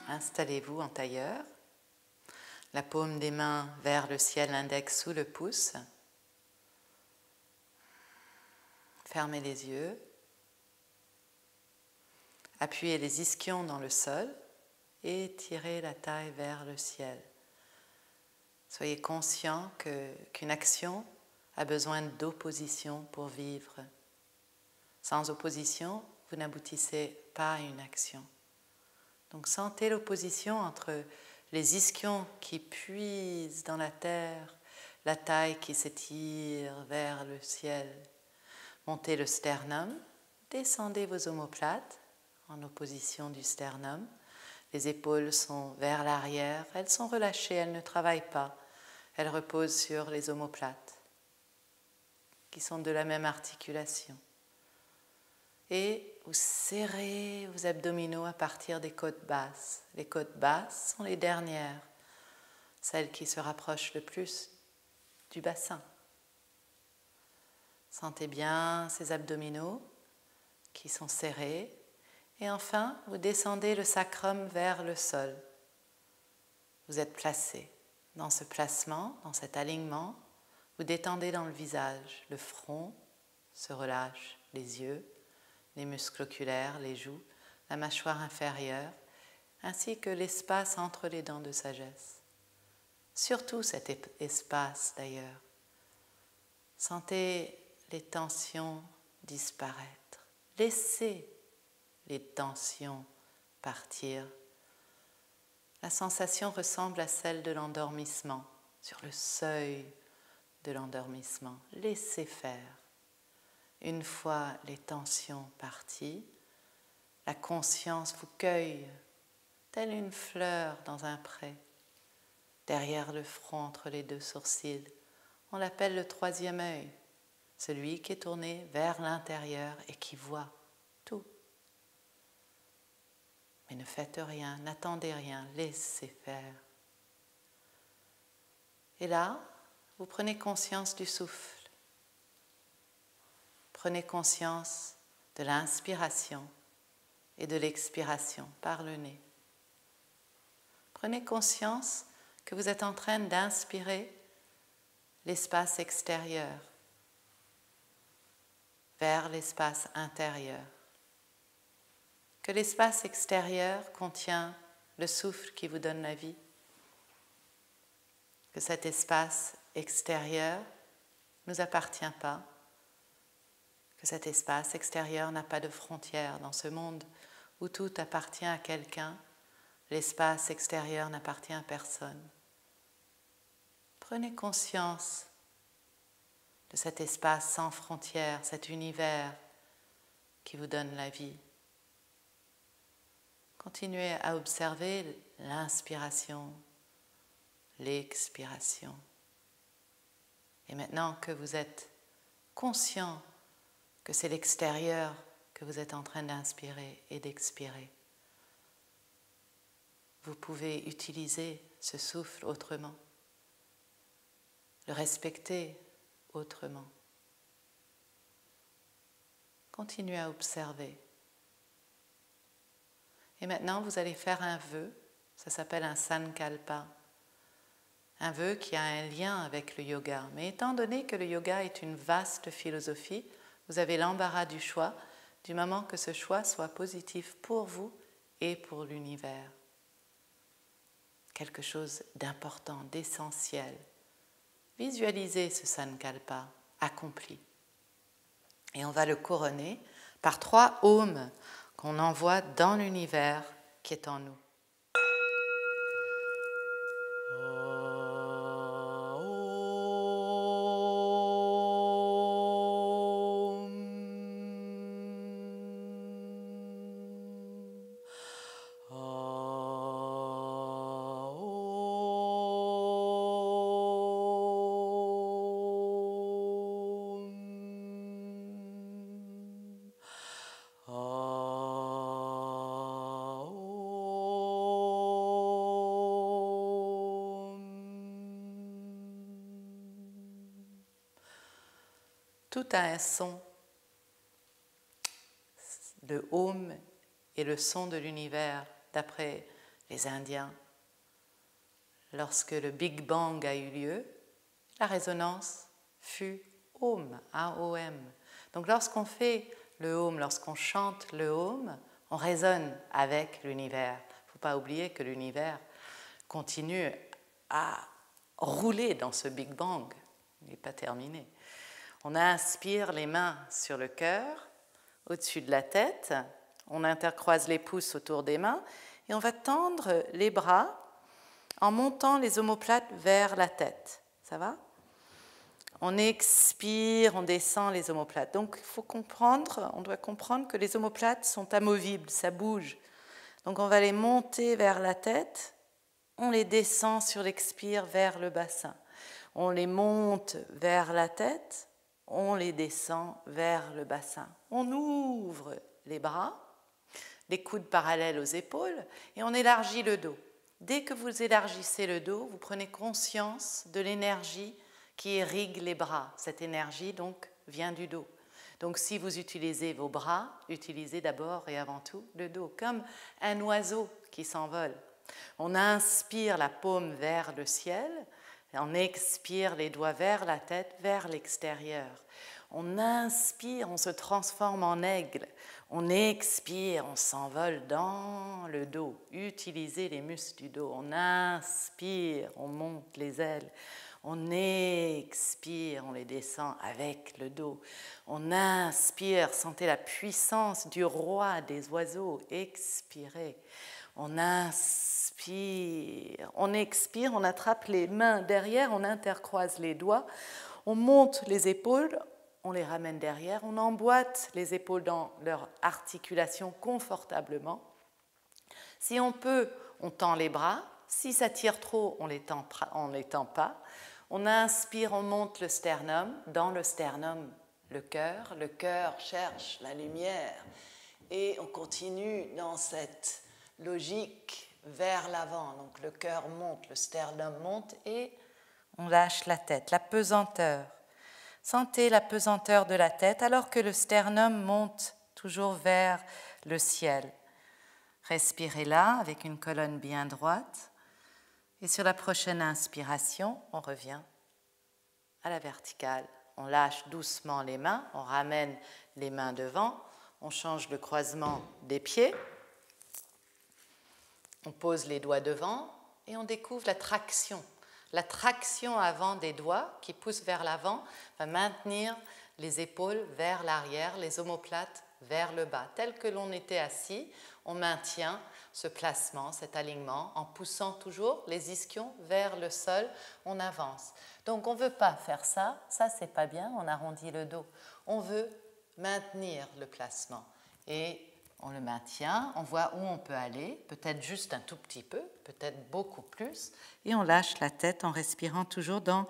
Installez-vous en tailleur, la paume des mains vers le ciel, l'index sous le pouce. Fermez les yeux. Appuyez les ischions dans le sol et tirez la taille vers le ciel. Soyez conscient qu'une action a besoin d'opposition pour vivre. Sans opposition, vous n'aboutissez pas à une action. Donc sentez l'opposition entre les ischions qui puisent dans la terre, la taille qui s'étire vers le ciel. Montez le sternum, descendez vos omoplates en opposition du sternum. Les épaules sont vers l'arrière, elles sont relâchées, elles ne travaillent pas. Elles reposent sur les omoplates, qui sont de la même articulation. Et vous serrez vos abdominaux à partir des côtes basses. Les côtes basses sont les dernières, celles qui se rapprochent le plus du bassin. Sentez bien ces abdominaux qui sont serrés. Et enfin, vous descendez le sacrum vers le sol. Vous êtes placé. Dans ce placement, dans cet alignement, vous détendez dans le visage. Le front se relâche, les yeux, les muscles oculaires, les joues, la mâchoire inférieure, ainsi que l'espace entre les dents de sagesse. Surtout cet espace d'ailleurs. Sentez les tensions disparaître. Laissez les tensions partir. La sensation ressemble à celle de l'endormissement, sur le seuil de l'endormissement. Laissez faire. Une fois les tensions parties, la conscience vous cueille, telle une fleur dans un pré, derrière le front entre les deux sourcils. On l'appelle le troisième œil, celui qui est tourné vers l'intérieur et qui voit tout. Mais ne faites rien, n'attendez rien, laissez faire. Et là, vous prenez conscience du souffle. Prenez conscience de l'inspiration et de l'expiration par le nez. Prenez conscience que vous êtes en train d'inspirer l'espace extérieur vers l'espace intérieur. Que l'espace extérieur contient le souffle qui vous donne la vie. Que cet espace extérieur ne nous appartient pas. Que cet espace extérieur n'a pas de frontières. Dans ce monde où tout appartient à quelqu'un, l'espace extérieur n'appartient à personne. Prenez conscience de cet espace sans frontières, cet univers qui vous donne la vie. Continuez à observer l'inspiration, l'expiration. Et maintenant que vous êtes conscient que c'est l'extérieur que vous êtes en train d'inspirer et d'expirer, vous pouvez utiliser ce souffle autrement, le respecter autrement. Continuez à observer. Et maintenant, vous allez faire un vœu, ça s'appelle un sankalpa, un vœu qui a un lien avec le yoga. Mais étant donné que le yoga est une vaste philosophie, vous avez l'embarras du choix, du moment que ce choix soit positif pour vous et pour l'univers. Quelque chose d'important, d'essentiel. Visualisez ce sankalpa accompli. Et on va le couronner par 3 ohms qu'on envoie dans l'univers qui est en nous. Tout a un son. Le Om est le son de l'univers, d'après les Indiens. Lorsque le Big Bang a eu lieu, la résonance fut Om, A-O-M. Donc lorsqu'on fait le Om, lorsqu'on chante le Om, on résonne avec l'univers. Il ne faut pas oublier que l'univers continue à rouler dans ce Big Bang. Il n'est pas terminé. On inspire les mains sur le cœur, au-dessus de la tête. On intercroise les pouces autour des mains et on va tendre les bras en montant les omoplates vers la tête. Ça va ? On expire, on descend les omoplates. Donc, il faut comprendre, on doit comprendre que les omoplates sont amovibles, ça bouge. Donc, on va les monter vers la tête, on les descend sur l'expire vers le bassin. On les monte vers la tête, on les descend vers le bassin. On ouvre les bras, les coudes parallèles aux épaules, et on élargit le dos. Dès que vous élargissez le dos, vous prenez conscience de l'énergie qui irrigue les bras. Cette énergie, donc, vient du dos. Donc, si vous utilisez vos bras, utilisez d'abord et avant tout le dos, comme un oiseau qui s'envole. On inspire la paume vers le ciel, et on expire les doigts vers la tête, vers l'extérieur. On inspire, on se transforme en aigle. On expire, on s'envole dans le dos. Utilisez les muscles du dos. On inspire, on monte les ailes. On expire, on les descend avec le dos. On inspire, sentez la puissance du roi des oiseaux. Expirez. On inspire, on expire, on attrape les mains derrière, on intercroise les doigts, on monte les épaules, on les ramène derrière, on emboîte les épaules dans leur articulation confortablement. Si on peut, on tend les bras. Si ça tire trop, on les tend pas. On inspire, on monte le sternum. Dans le sternum, le cœur cherche la lumière. Et on continue dans cette logique vers l'avant. Donc le cœur monte, le sternum monte et on lâche la tête, la pesanteur. Sentez la pesanteur de la tête alors que le sternum monte toujours vers le ciel. Respirez là avec une colonne bien droite. Et sur la prochaine inspiration, on revient à la verticale. On lâche doucement les mains, on ramène les mains devant, on change le croisement des pieds. On pose les doigts devant et on découvre la traction. La traction avant des doigts qui poussent vers l'avant va maintenir les épaules vers l'arrière, les omoplates vers le bas. Tel que l'on était assis, on maintient ce placement, cet alignement, en poussant toujours les ischions vers le sol, on avance. Donc on ne veut pas faire ça, c'est pas bien, on arrondit le dos. On veut maintenir le placement et on le maintient, on voit où on peut aller, peut-être juste un tout petit peu, peut-être beaucoup plus, et on lâche la tête en respirant toujours dans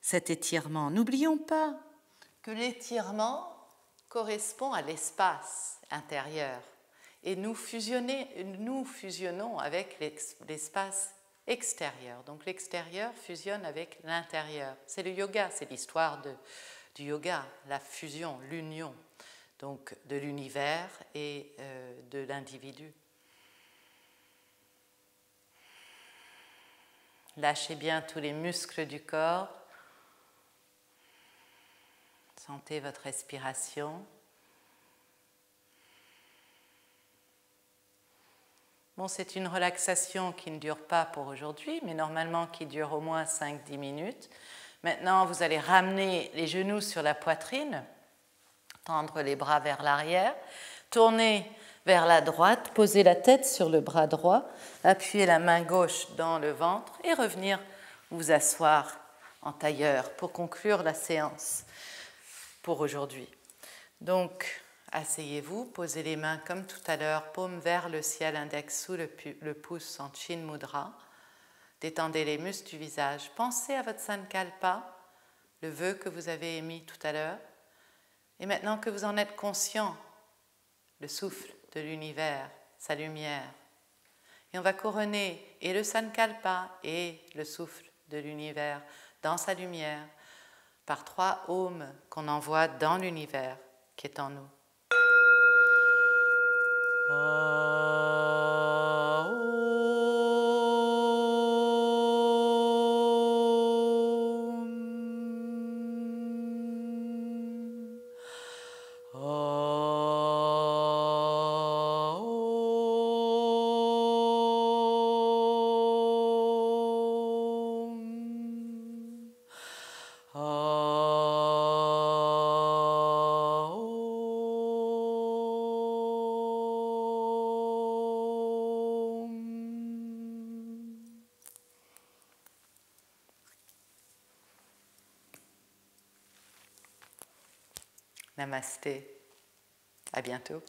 cet étirement. N'oublions pas que l'étirement correspond à l'espace intérieur et nous fusionnons avec l'espace extérieur. Donc l'extérieur fusionne avec l'intérieur. C'est le yoga, c'est l'histoire du yoga, la fusion, l'union. Donc de l'univers et de l'individu. Lâchez bien tous les muscles du corps. Sentez votre respiration. Bon, c'est une relaxation qui ne dure pas pour aujourd'hui, mais normalement qui dure au moins 5-10 minutes. Maintenant, vous allez ramener les genoux sur la poitrine. Tendre les bras vers l'arrière, tourner vers la droite, poser la tête sur le bras droit, appuyer la main gauche dans le ventre et revenir vous asseoir en tailleur pour conclure la séance pour aujourd'hui. Donc, asseyez-vous, posez les mains comme tout à l'heure, paume vers le ciel, index sous le pouce en Chin Mudra. Détendez les muscles du visage. Pensez à votre Sankalpa, le vœu que vous avez émis tout à l'heure. Et maintenant que vous en êtes conscient, le souffle de l'univers, sa lumière, et on va couronner et le Sankalpa et le souffle de l'univers dans sa lumière par 3 ohms qu'on envoie dans l'univers qui est en nous. Om. Namasté. À bientôt.